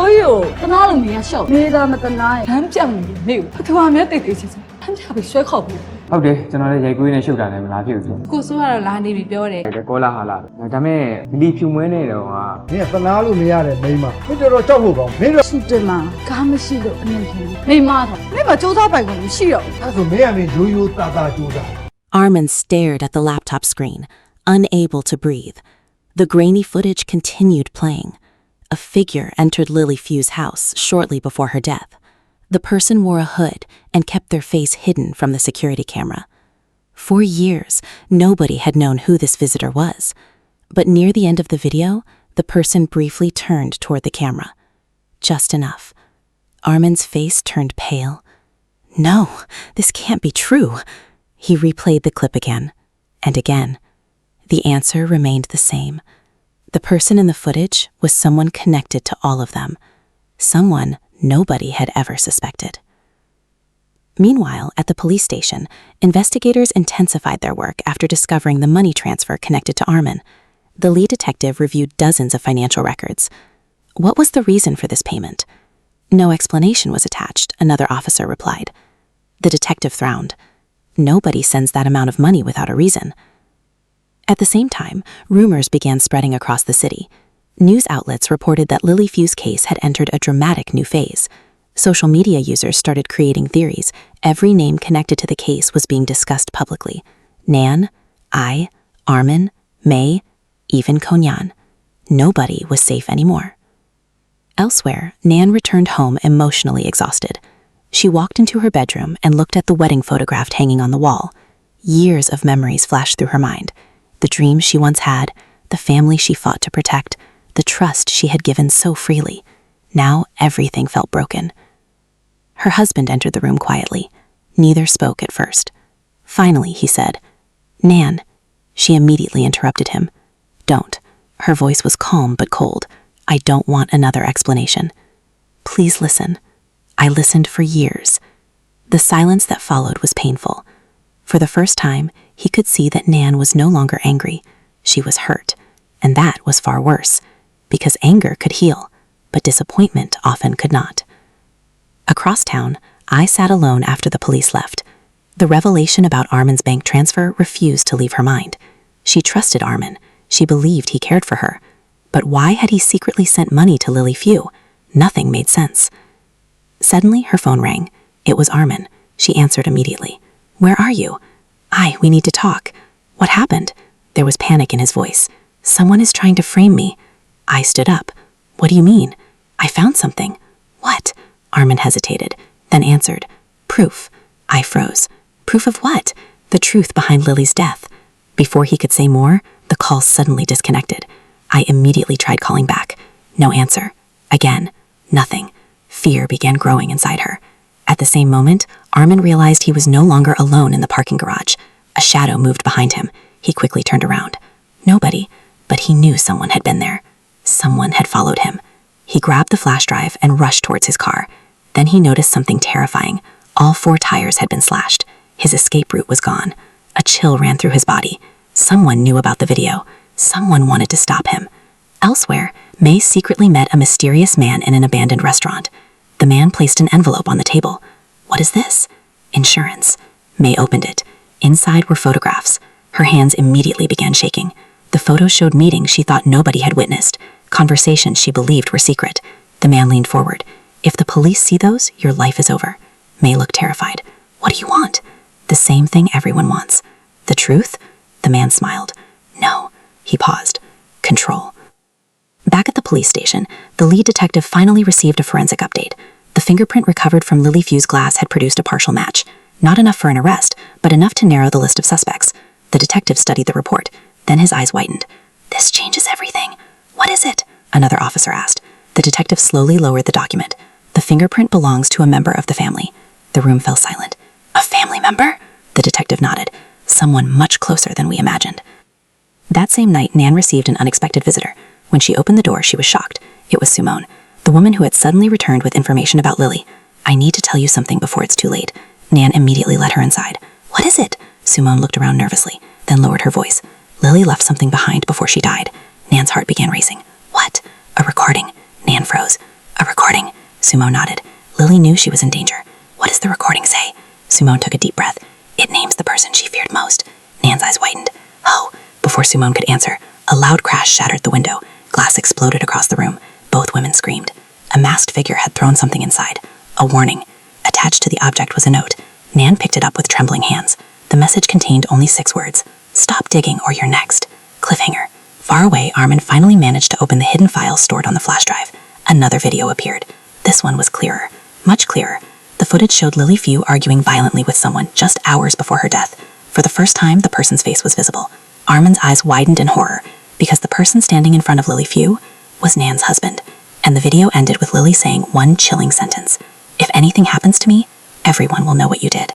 Joyo, Tanalo me a show. Made them at the night. I'm telling you, to our meditation. I'm happy to show up. Okay, generally, I go in a sugar and laugh you. Go so I land if you build it. The cola hala. Natame, leave you money. Yes, Tanalo me are a Mima. Put your trouble. Made us Sutema, Kamashiro, and May mother. Never told up by when she. as a man do you Tata Judah. Armin stared at the laptop screen, unable to breathe. The grainy footage continued playing. A figure entered Lily Few's house shortly before her death. The person wore a hood and kept their face hidden from the security camera. For years, nobody had known who this visitor was. But near the end of the video, the person briefly turned toward the camera. Just enough. Armin's face turned pale. No, this can't be true. He replayed the clip again and again. The answer remained the same. The person in the footage was someone connected to all of them. Someone nobody had ever suspected. Meanwhile, at the police station, investigators intensified their work after discovering the money transfer connected to Armin. The lead detective reviewed dozens of financial records. What was the reason for this payment? No explanation was attached, another officer replied. The detective frowned. Nobody sends that amount of money without a reason. At the same time, rumors began spreading across the city. News outlets reported that Lily Few's case had entered a dramatic new phase. Social media users started creating theories. Every name connected to the case was being discussed publicly. Nan, I, Armin, May, even Konyan. Nobody was safe anymore. Elsewhere, Nan returned home emotionally exhausted. She walked into her bedroom and looked at the wedding photograph hanging on the wall. Years of memories flashed through her mind. The dreams she once had, the family she fought to protect, the trust she had given so freely. Now everything felt broken. Her husband entered the room quietly. Neither spoke at first. Finally, he said, "Nan." She immediately interrupted him. "Don't." Her voice was calm but cold. "I don't want another explanation. Please listen." I listened for years. The silence that followed was painful. For the first time, he could see that Nan was no longer angry. She was hurt, and that was far worse, because anger could heal, but disappointment often could not. Across town, I sat alone after the police left. The revelation about Armin's bank transfer refused to leave her mind. She trusted Armin. She believed he cared for her. But why had he secretly sent money to Lily Few? Nothing made sense. Suddenly, her phone rang. It was Armin. She answered immediately. "Where are you?" We need to talk." "What happened?" There was panic in his voice. "Someone is trying to frame me." I stood up. "What do you mean?" "I found something." "What?" Armin hesitated, then answered. "Proof." I froze. "Proof of what?" "The truth behind Lily's death." Before he could say more, the call suddenly disconnected. I immediately tried calling back. No answer. Again, nothing. Fear began growing inside her. At the same moment, Armin realized he was no longer alone in the parking garage. A shadow moved behind him. He quickly turned around. Nobody, but he knew someone had been there. Someone had followed him. He grabbed the flash drive and rushed towards his car. Then he noticed something terrifying. All 4 tires had been slashed. His escape route was gone. A chill ran through his body. Someone knew about the video. Someone wanted to stop him. Elsewhere, May secretly met a mysterious man in an abandoned restaurant. The man placed an envelope on the table. "What is this?" "Insurance." May opened it. Inside were photographs. Her hands immediately began shaking. The photos showed meetings she thought nobody had witnessed, conversations she believed were secret. The man leaned forward. "If the police see those, your life is over." May looked terrified. "What do you want?" "The same thing everyone wants." "The truth?" The man smiled. "No." He paused. "Control." Back at the police station, the lead detective finally received a forensic update. The fingerprint recovered from Lily Few's glass had produced a partial match. Not enough for an arrest, but enough to narrow the list of suspects. The detective studied the report. Then his eyes widened. "This changes everything." "What is it?" another officer asked. The detective slowly lowered the document. "The fingerprint belongs to a member of the family." The room fell silent. "A family member?" The detective nodded. "Someone much closer than we imagined." That same night, Nan received an unexpected visitor. When she opened the door, she was shocked. It was Simone, the woman who had suddenly returned with information about Lily. "I need to tell you something before it's too late." Nan immediately led her inside. "What is it?" Simone looked around nervously, then lowered her voice. "Lily left something behind before she died." Nan's heart began racing. "What?" "A recording." Nan froze. "A recording?" Sumo nodded. Lily knew she was in danger. What does the recording say? Simone took a deep breath. It names the person she feared most. Nan's eyes widened. Oh, before Simone could answer, a loud crash shattered the window. Glass exploded across the room. Both women screamed. A masked figure had thrown something inside. A warning. Attached to the object was a note. Nan picked it up with trembling hands. The message contained only 6 words. Stop digging or you're next. Cliffhanger. Far away, Armin finally managed to open the hidden files stored on the flash drive. Another video appeared. This one was clearer. Much clearer. The footage showed Lily Few arguing violently with someone just hours before her death. For the first time, the person's face was visible. Armin's eyes widened in horror, because the person standing in front of Lily Few was Nan's husband. And the video ended with Lily saying one chilling sentence. If anything happens to me, everyone will know what you did.